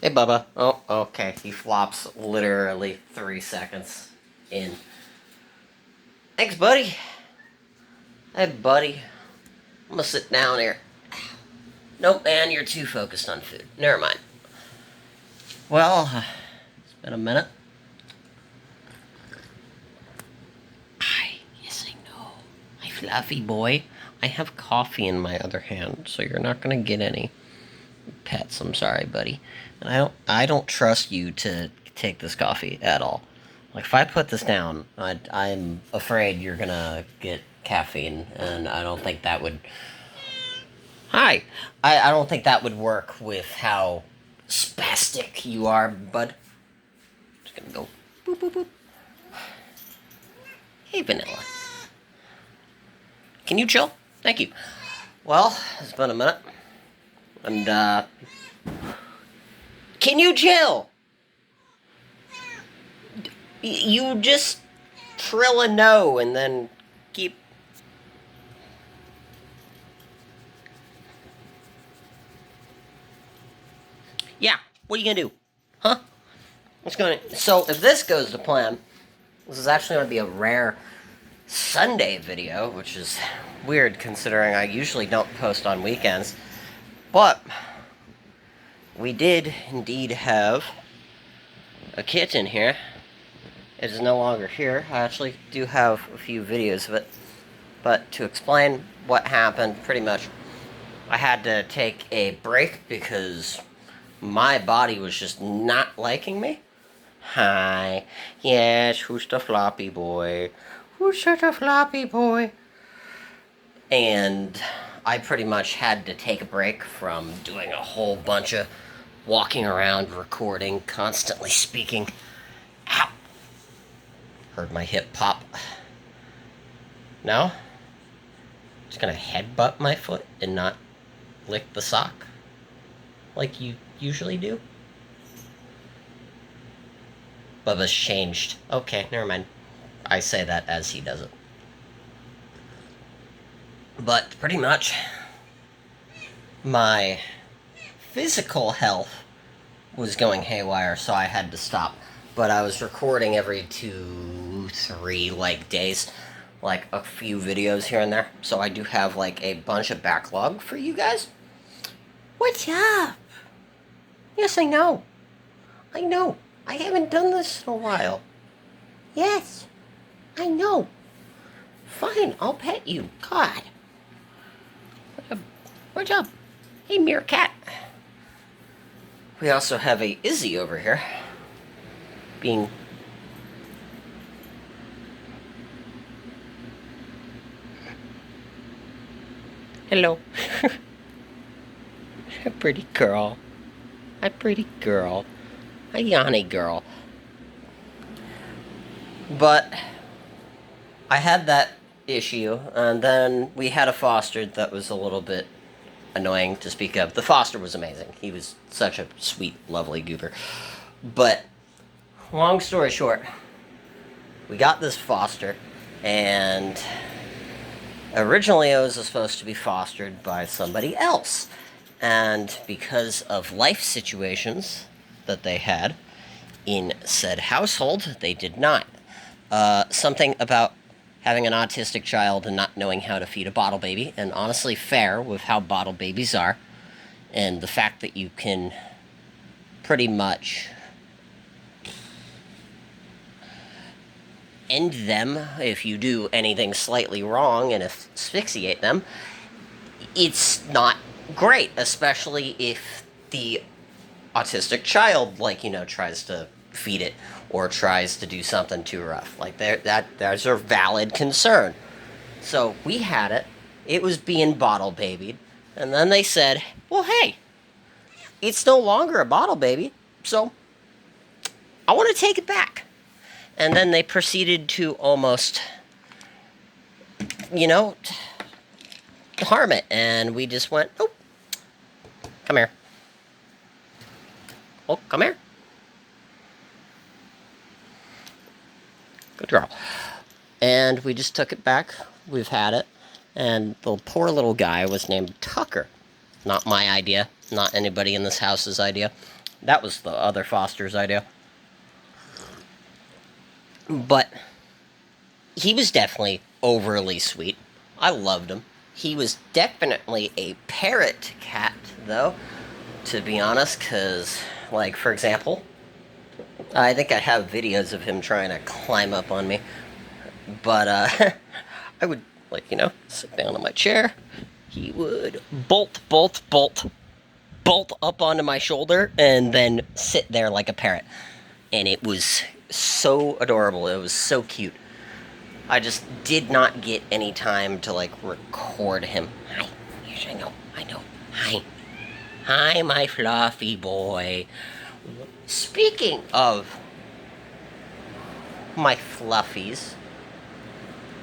Hey, Bubba. Oh, okay. He flops literally 3 seconds in. Thanks, buddy. Hey, buddy. I'm gonna sit down here. Nope, man, you're too focused on food. Never mind. Well, it's been a minute. Yes, I know. My fluffy boy. I have coffee in my other hand, so you're not gonna get any pets. I'm sorry, buddy. And I don't trust you to take this coffee at all. Like if I put this down, I'm afraid you're gonna get caffeine, and I don't think that would. Hi, I don't think that would work with how spastic you are, bud. Just gonna go boop boop boop. Hey, Vanilla. Can you chill? Thank you. Well, it's been a minute, and can you chill? You just trill a no and then keep. Yeah, what are you gonna do? Huh? What's going to. So, if this goes to plan, this is actually going to be a rare Sunday video, which is weird considering I usually don't post on weekends. But, we did indeed have a kitten here. It is no longer here. I actually do have a few videos of it. But to explain what happened, pretty much, I had to take a break because my body was just not liking me. Hi. Yes, who's the floppy boy? Who's such a floppy boy? And I pretty much had to take a break from doing a whole bunch of walking around, recording, constantly speaking. Ow! Heard my hip pop. No? Just gonna headbutt my foot and not lick the sock? Like you usually do? Bubba's changed. Okay, never mind. I say that as he does it. But pretty much, my physical health was going haywire, so I had to stop. But I was recording every 2, 3 days, like a few videos here and there. So I do have like a bunch of backlog for you guys. What's up? Yes, I know. I know. I haven't done this in a while. Yes, I know. Fine, I'll pet you. God. What's up? Hey, Meerkat. We also have a Izzy over here. Being... Hello. A pretty girl. A pretty girl. A Yanni girl. But I had that issue, and then we had a foster that was a little bit annoying to speak of. The foster was amazing. He was such a sweet, lovely goober. But, long story short, we got this foster, and originally it was supposed to be fostered by somebody else. And because of life situations that they had in said household, they did not. Something about having an autistic child and not knowing how to feed a bottle baby, and honestly fair with how bottle babies are, and the fact that you can pretty much end them if you do anything slightly wrong and asphyxiate them, it's not great, especially if the autistic child, tries to feed it or tries to do something too rough. Like, that's a valid concern. So we had it. It was being bottle babied. And then they said, well, hey, it's no longer a bottle baby, so I want to take it back. And then they proceeded to almost, harm it. And we just went, oh, come here. Oh, come here. Good girl. And we just took it back. We've had it. And the poor little guy was named Tucker. Not my idea. Not anybody in this house's idea. That was the other foster's idea. But he was definitely overly sweet. I loved him. He was definitely a parrot cat, though, to be honest, because, like, for example, I think I have videos of him trying to climb up on me. But, I would, like, sit down on my chair. He would bolt up onto my shoulder, and then sit there like a parrot. And it was so adorable. It was so cute. I just did not get any time to, like, record him. Hi. Yes, I know. Hi. Hi, my fluffy boy. Speaking of my fluffies,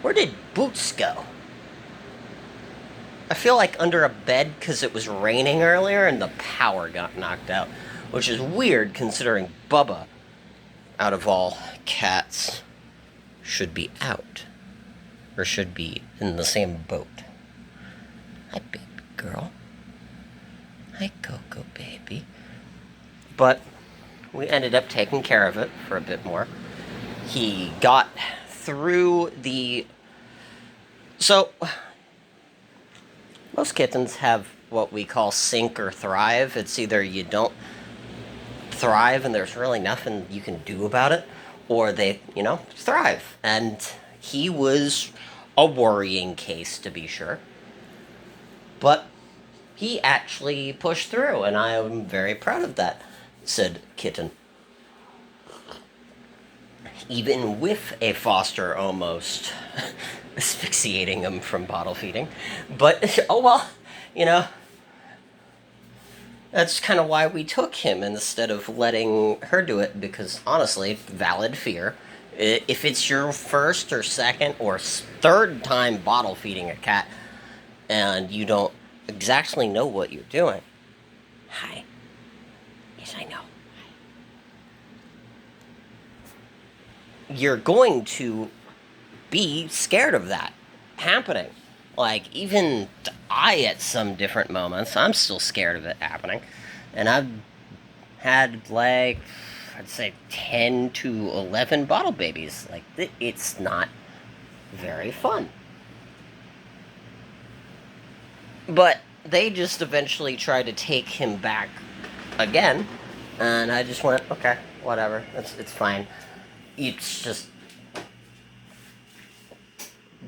where did Boots go? I feel like under a bed because it was raining earlier and the power got knocked out, which is weird considering Bubba, out of all cats, should be out. Or should be in the same boat. Hi, baby girl. Hi, Coco, baby. But we ended up taking care of it for a bit more. He got through the... So, most kittens have what we call sink or thrive. It's either you don't thrive and there's really nothing you can do about it, or they, thrive. And he was a worrying case, to be sure. But he actually pushed through, and I am very proud of that, said Kitten. Even with a foster almost asphyxiating him from bottle feeding. But, oh well, that's kind of why we took him instead of letting her do it, because honestly, valid fear. If it's your first or second or third time bottle feeding a cat and you don't exactly know what you're doing. Hi. Yes, I know. You're going to be scared of that happening. Like, even I, at some different moments, I'm still scared of it happening. And I've had, like, I'd say 10 to 11 bottle babies. Like, it's not very fun. But they just eventually tried to take him back again. And I just went, okay, whatever. It's fine. It's just...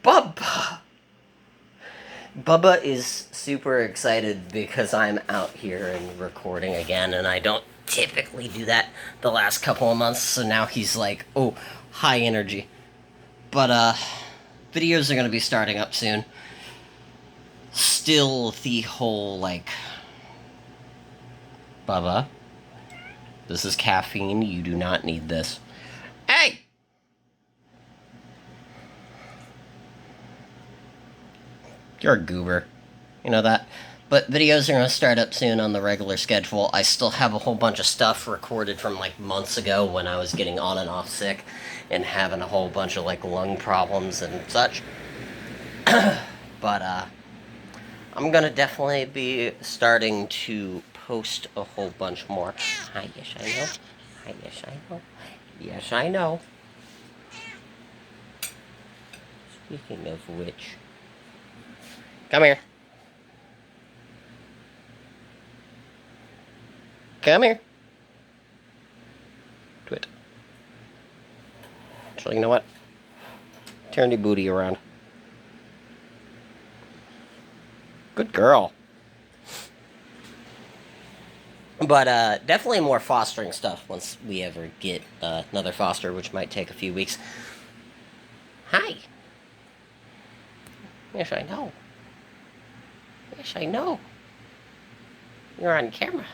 Bubba is super excited because I'm out here and recording again, and I don't typically do that the last couple of months, so now he's like, oh, high energy. But, videos are gonna be starting up soon. Still the whole, like, Bubba, this is caffeine, you do not need this. Hey! You're a goober. You know that? But videos are going to start up soon on the regular schedule. I still have a whole bunch of stuff recorded from, like, months ago when I was getting on and off sick and having a whole bunch of, like, lung problems and such. But, I'm going to definitely be starting to post a whole bunch more. Hi, yes, I know. Hi, yes, I know. Yes, I know. Speaking of which... Come here. Come here. Do it. Actually, you know what? Turn the booty around. Good girl. But, definitely more fostering stuff once we ever get another foster, which might take a few weeks. Hi. Yes, I know. Yes, I know. You're on camera.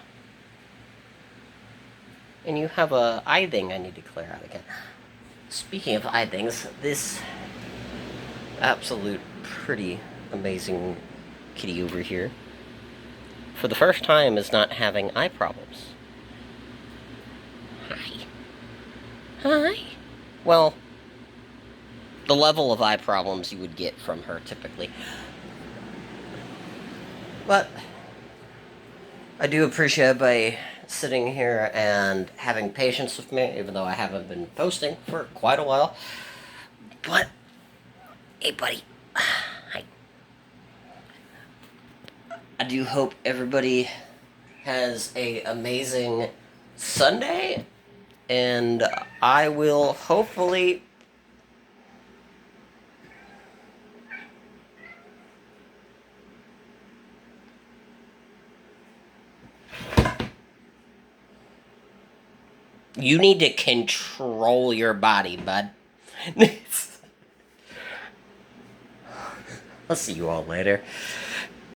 And you have a eye thing I need to clear out again. Speaking of eye things, this absolute pretty amazing kitty over here, for the first time, is not having eye problems. Hi. Hi. Well, the level of eye problems you would get from her typically. But I do appreciate everybody sitting here and having patience with me, even though I haven't been posting for quite a while. But, hey, buddy. I do hope everybody has a amazing Sunday, and I will hopefully you need to control your body, bud. I'll see you all later.